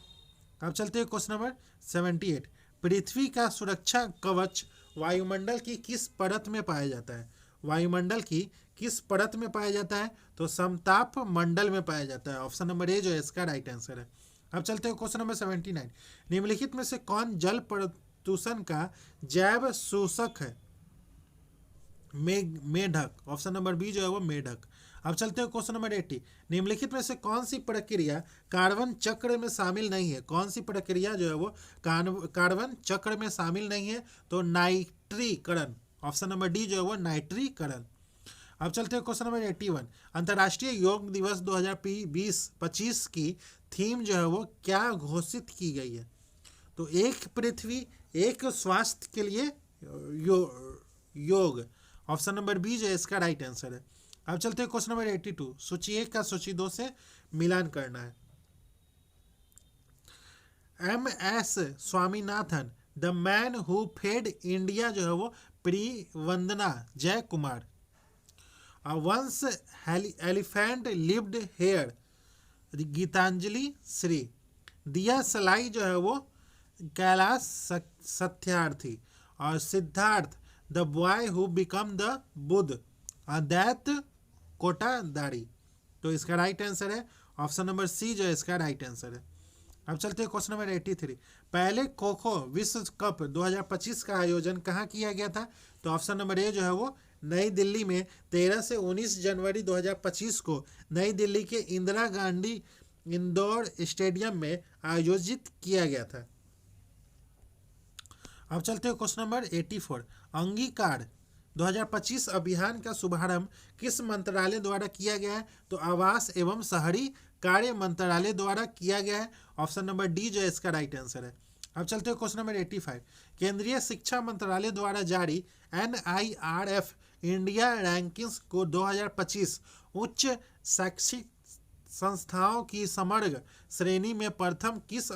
अब चलते हैं क्वेश्चन नंबर 78। पृथ्वी का सुरक्षा कवच वायुमंडल की किस परत में पाया जाता है? वायुमंडल की किस परत में पाया जाता है? तो समताप मंडल में पाया जाता है। ऑप्शन नंबर ए जो है इसका राइट आंसर है। अब चलते हैं क्वेश्चन नंबर 79। निम्नलिखित में से कौन जल प्रदूषण का जैव शोषक है? मेढक। ऑप्शन नंबर बी जो है वो मेढक। अब चलते हैं क्वेश्चन नंबर 80। निम्नलिखित में से कौन सी प्रक्रिया कार्बन चक्र में शामिल नहीं है? कौन सी प्रक्रिया जो है वो कार्बन चक्र में शामिल नहीं है? तो नाइट्रीकरण। ऑप्शन नंबर डी जो है वो नाइट्रीकरण। अब चलते हैं क्वेश्चन नंबर 81। अंतर्राष्ट्रीय योग दिवस 2025 की थीम जो है वो क्या घोषित की गई है? तो एक पृथ्वी एक स्वास्थ्य के लिए योग। ऑप्शन नंबर बी जो है इसका राइट आंसर है। अब चलते हैं क्वेश्चन नंबर 82। सूची 1 का सूची 2 से मिलान करना है। MS Swaminathan, the man who fed India जो है वो Priyambada Jayakumar. Once elephant lived here Geetanjali Shree. Diyasalai जो है वो कैलाश सत्यार्थी। और Siddhartha the boy who become the Buddha दैत कोटादारी। तो इसका राइट आंसर है ऑप्शन नंबर सी जो है इसका राइट आंसर है। अब चलते हैं क्वेश्चन नंबर 83। पहले खो खो विश्व कप 2025 का आयोजन कहाँ किया गया था? तो ऑप्शन नंबर ए जो है वो नई दिल्ली में 13 से 19 जनवरी 2025 को नई दिल्ली के इंदिरा गांधी इंडोर स्टेडियम में आयोजित किया गया था। अब चलते हैं क्वेश्चन नंबर 84। अंगीकार 2025 अभियान का शुभारंभ किस मंत्रालय द्वारा किया गया है? तो आवास एवं शहरी कार्य मंत्रालय द्वारा किया गया है। ऑप्शन नंबर डी जो है इसका राइट आंसर है। अब चलते हैं क्वेश्चन नंबर 85। केंद्रीय शिक्षा मंत्रालय द्वारा जारी NIRF इंडिया रैंकिंग्स को 2025 उच्च शैक्षिक संस्थाओं की समग्र श्रेणी में प्रथम किस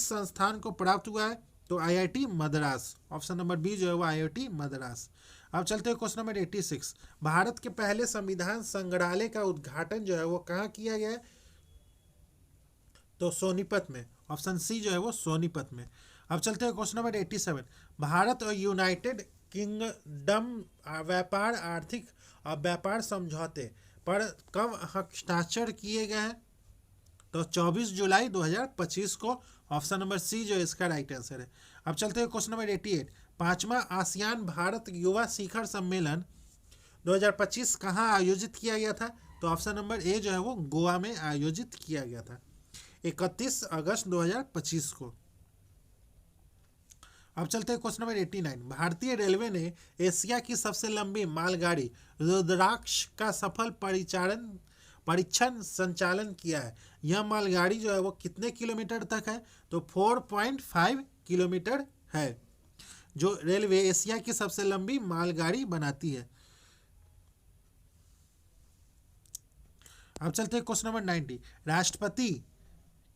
संस्थान को प्राप्त हुआ है? तो IIT Madras. Option number B जो है वो IIT मद्रास। अब चलते हैं क्वेश्चन नंबर 86। भारत के पहले संविधान संग्रहालय का उद्घाटन जो है वो कहाँ किया गया है? तो सोनीपत में। ऑप्शन सी जो है वो सोनीपत में। अब चलते हैं क्वेश्चन नंबर 87। भारत और यूनाइटेड किंगडम व्यापार आर्थिक और व्यापार समझौते पर कब हस्ताक्षर किए गए हैं? तो 24 जुलाई 2025 को। ऑप्शन नंबर सी जो है इसका राइट आंसर है। अब चलते हैं क्वेश्चन नंबर 88। 5वां आसियान भारत युवा शिखर सम्मेलन 2025 कहाँ आयोजित किया गया था? तो ऑप्शन नंबर ए जो है वो गोवा में आयोजित किया गया था 31 अगस्त 2025 को। अब चलते हैं क्वेश्चन नंबर 89। भारतीय रेलवे ने एशिया की सबसे लंबी मालगाड़ी रुद्राक्ष का सफल परीक्षण संचालन किया है। यह मालगाड़ी जो है वो कितने किलोमीटर तक है? तो 4.5 किलोमीटर है, जो रेलवे एशिया की सबसे लंबी मालगाड़ी बनाती है। अब चलते हैं क्वेश्चन नंबर 90। राष्ट्रपति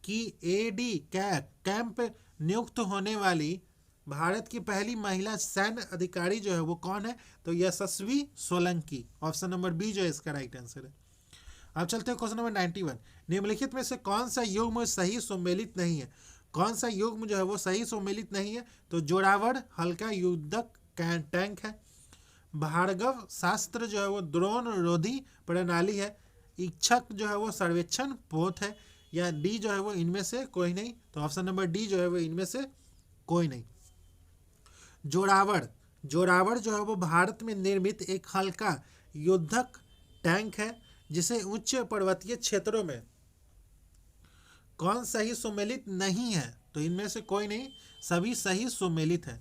की AD कैंप नियुक्त होने वाली भारत की पहली महिला सैन्य अधिकारी जो है वो कौन है? तो यशस्वी सोलंकी। ऑप्शन नंबर बी जो है इसका राइट आंसर है। अब चलते हैं क्वेश्चन नंबर 91। निम्नलिखित में से कौन सा युग्म सही सम्मिलित नहीं है? कौन सा युग्म जो है वो सही सम्मिलित नहीं है? तो जोरावर हल्का युद्धक टैंक है, भार्गव शास्त्र जो है वो ड्रोन रोधी प्रणाली है, इच्छक जो है वो सर्वेक्षण पोत है, या डी जो है वो इनमें से कोई नहीं? तो ऑप्शन नंबर डी जो है वो इनमें से कोई नहीं। जोरावर जो है वो भारत में निर्मित एक हल्का युद्धक टैंक है जिसे उच्च पर्वतीय क्षेत्रों में कौन सही सम्मिलित नहीं है? तो इनमें से कोई नहीं, सभी सही सम्मिलित है।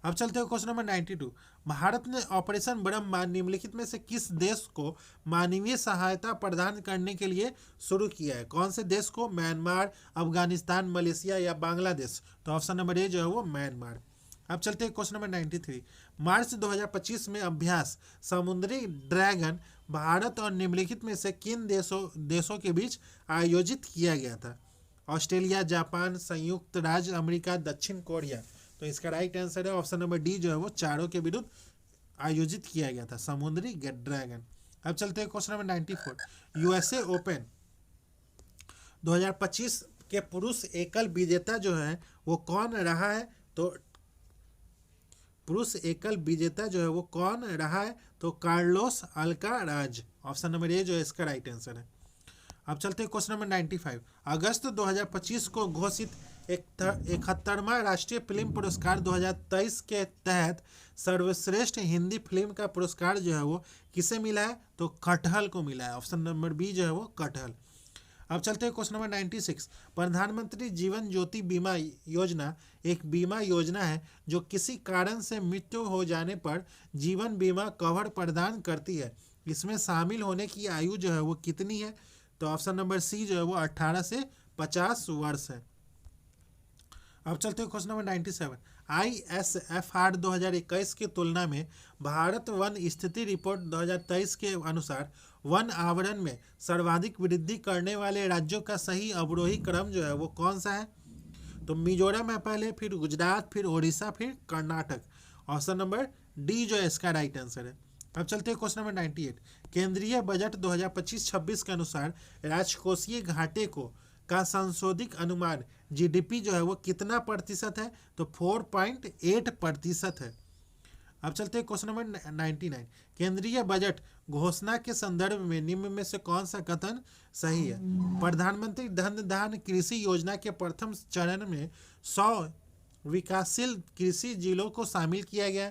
अब चलते हैं क्वेश्चन नंबर 92। भारत ने ऑपरेशन ब्रह्मा निम्नलिखित में से किस देश को मानवीय सहायता प्रदान करने के लिए शुरू किया है? कौन से देश को? म्यांमार, अफगानिस्तान, मलेशिया या बांग्लादेश? तो ऑप्शन नंबर ए जो है वो म्यांमार। अब चलते हैं क्वेश्चन नंबर 93। मार्च 2025 में अभ्यास समुद्री ड्रैगन भारत और निम्नलिखित में से किन देशों के बीच आयोजित किया गया था? ऑस्ट्रेलिया, जापान, संयुक्त राज्य अमेरिका, दक्षिण कोरिया? तो इसका राइट आंसर है ऑप्शन नंबर डी जो है वो चारों के विरुद्ध आयोजित किया गया था, समुद्री ड्रैगन। अब चलते हैं क्वेश्चन नंबर 94। यूएसए ओपन 2025 के पुरुष एकल विजेता जो है वो कौन रहा है? तो पुरुष एकल विजेता जो है वो कौन रहा है? तो Carlos Alcaraz. Option number A जो है इसका राइट आंसर है। अब चलते हैं क्वेश्चन नंबर 95। अगस्त 2025 को घोषित 71वां राष्ट्रीय फिल्म पुरस्कार 2023 के तहत सर्वश्रेष्ठ हिंदी फिल्म का पुरस्कार जो है वो किसे मिला है? तो कटहल को मिला है। ऑप्शन नंबर बी जो है वो कटहल। अब चलते हैं क्वेश्चन नंबर 96। प्रधानमंत्री जीवन ज्योति बीमा योजना एक बीमा योजना है जो किसी कारण से मृत्यु हो जाने पर जीवन बीमा कवर प्रदान करती है। इसमें शामिल होने की आयु जो है वो कितनी है? तो ऑप्शन नंबर सी जो है वो 18 से 50 वर्ष है। अब चलते हैं क्वेश्चन नंबर 97। ISFR 2021 की तुलना में भारत वन स्थिति रिपोर्ट 2023 के अनुसार वन आवरण में सर्वाधिक वृद्धि करने वाले राज्यों का सही अवरोही क्रम जो है वो कौन सा है? तो मिजोरम है पहले, फिर गुजरात, फिर उड़ीसा, फिर कर्नाटक। ऑप्शन नंबर डी जो है इसका राइट आंसर है। अब चलते हैं क्वेश्चन नंबर 98। केंद्रीय बजट 2025-26 के अनुसार राजकोषीय घाटे का संशोधित अनुमान जीडीपी जो है वो कितना प्रतिशत है? तो 4.8% है। अब चलते हैं क्वेश्चन नंबर 99। केंद्रीय बजट घोषणा के संदर्भ में निम्न में से कौन सा कथन सही है? प्रधानमंत्री धन धान्य कृषि योजना के प्रथम चरण में 100 विकासशील कृषि जिलों को शामिल किया गया।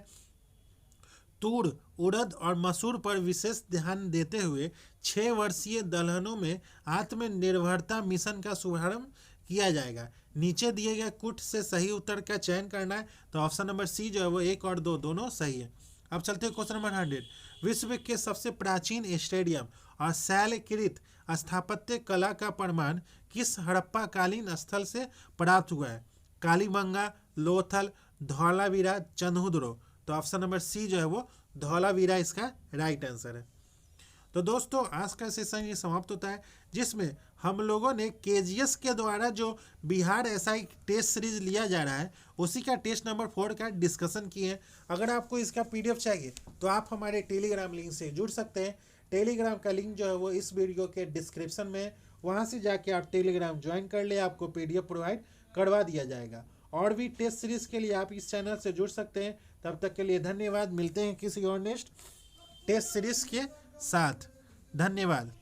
तूर, उड़द और मसूर पर विशेष ध्यान देते हुए 6 वर्षीय दलहनों में आत्मनिर्भरता मिशन का शुभारंभ किया जाएगा। नीचे दिए गए कुट से सही उत्तर का चयन करना है। तो ऑप्शन नंबर सी जो है वो 1 और 2 दोनों सही है। अब चलते हैं क्वेश्चन नंबर 100। विश्व के सबसे प्राचीन स्टेडियम और शैलकृत स्थापत्य कला का प्रमाण किस हड़प्पाकालीन स्थल से प्राप्त हुआ है? कालीबंगा, लोथल, धौलावीरा, चंद्रहुदरो? तो ऑप्शन नंबर सी जो है वो धौलावीरा इसका राइट आंसर है। तो दोस्तों आज का सेशन ये समाप्त होता है जिसमें हम लोगों ने केजीएस के द्वारा जो बिहार एसआई टेस्ट सीरीज लिया जा रहा है उसी का टेस्ट नंबर 4 का डिस्कशन किए हैं। अगर आपको इसका पीडीएफ चाहिए तो आप हमारे टेलीग्राम लिंक से जुड़ सकते हैं। टेलीग्राम का लिंक जो है वो इस वीडियो के डिस्क्रिप्शन में है, वहाँ से जाके आप टेलीग्राम ज्वाइन कर ले, आपको पीडीएफ प्रोवाइड करवा दिया जाएगा। और भी टेस्ट सीरीज के लिए आप इस चैनल से जुड़ सकते हैं। तब तक के लिए धन्यवाद। मिलते हैं किसी और नेक्स्ट टेस्ट सीरीज के साथ। धन्यवाद।